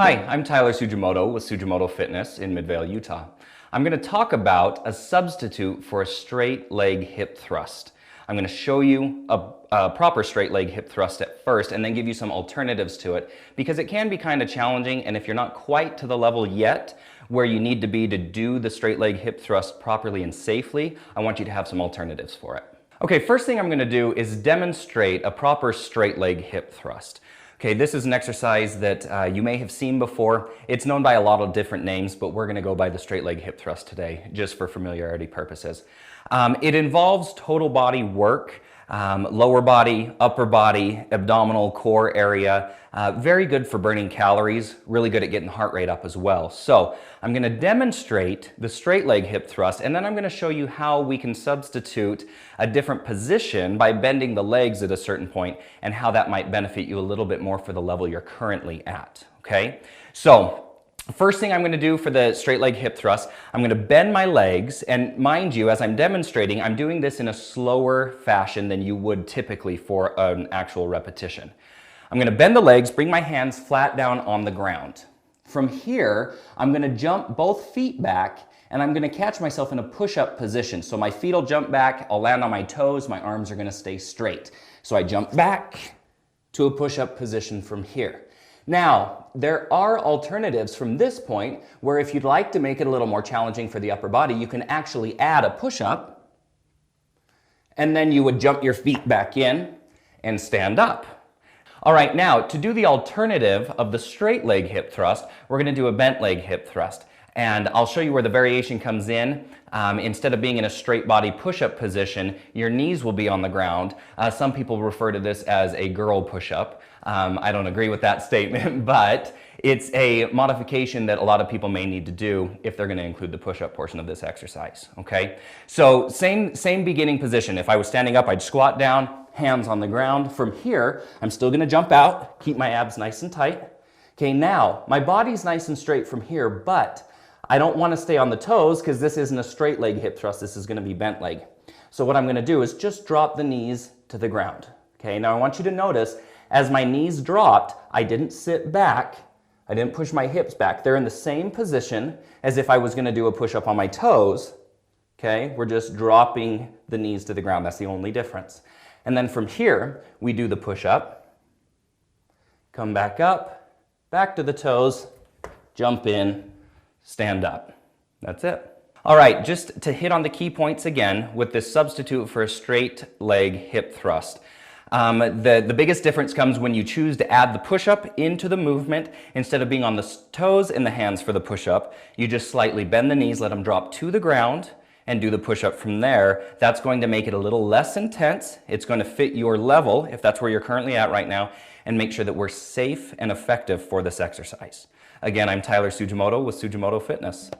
Hi, I'm Tyler Tsujimoto with Tsujimoto Fitness in Midvale, Utah. I'm going to talk about a substitute for a straight leg hip thrust. I'm going to show you a proper straight leg hip thrust at first and then give you some alternatives to it because it can be kind of challenging, and if you're not quite to the level yet where you need to be to do the straight leg hip thrust properly and safely, I want you to have some alternatives for it. Okay, first thing I'm going to do is demonstrate a proper straight leg hip thrust. Okay, this is an exercise that you may have seen before. It's known by a lot of different names, but we're going to go by the straight leg hip thrust today, just for familiarity purposes. It involves total body work, lower body, upper body, abdominal, core area. Very good for burning calories, really good at getting heart rate up as well. So I'm going to demonstrate the straight leg hip thrust, and then I'm going to show you how we can substitute a different position by bending the legs at a certain point and how that might benefit you a little bit more for the level you're currently at. Okay, so first thing I'm going to do for the straight leg hip thrust, I'm going to bend my legs, and mind you, as I'm demonstrating, I'm doing this in a slower fashion than you would typically for an actual repetition. I'm going to bend the legs, bring my hands flat down on the ground. From here, I'm going to jump both feet back, and I'm going to catch myself in a push-up position. So my feet will jump back, I'll land on my toes, my arms are going to stay straight. So I jump back to a push-up position from here. Now, there are alternatives from this point where if you'd like to make it a little more challenging for the upper body, you can actually add a push-up, and then you would jump your feet back in and stand up. All right, now to do the alternative of the straight leg hip thrust, we're going to do a bent leg hip thrust. And I'll show you where the variation comes in. Instead of being in a straight body push-up position, your knees will be on the ground. Some people refer to this as a girl push-up. I don't agree with that statement, but it's a modification that a lot of people may need to do if they're going to include the push-up portion of this exercise. Okay, so same beginning position. If I was standing up, I'd squat down, hands on the ground. From here, I'm still going to jump out, keep my abs nice and tight. Okay, now my body's nice and straight from here, but I don't want to stay on the toes because this isn't a straight leg hip thrust, this is going to be bent leg. So what I'm going to do is just drop the knees to the ground. Okay, now I want you to notice as my knees dropped, I didn't sit back, I didn't push my hips back. They're in the same position as if I was going to do a push-up on my toes. Okay, we're just dropping the knees to the ground, that's the only difference. And then from here, we do the push-up, come back up, back to the toes, jump in, stand up. That's it. All right, just to hit on the key points again with this substitute for a straight leg hip thrust. The biggest difference comes when you choose to add the push-up into the movement. Instead of being on the toes and the hands for the push-up, you just slightly bend the knees, let them drop to the ground, and do the push-up from there. That's going to make it a little less intense. It's going to fit your level, if that's where you're currently at right now, and make sure that we're safe and effective for this exercise. Again, I'm Tyler Tsujimoto with Tsujimoto Fitness.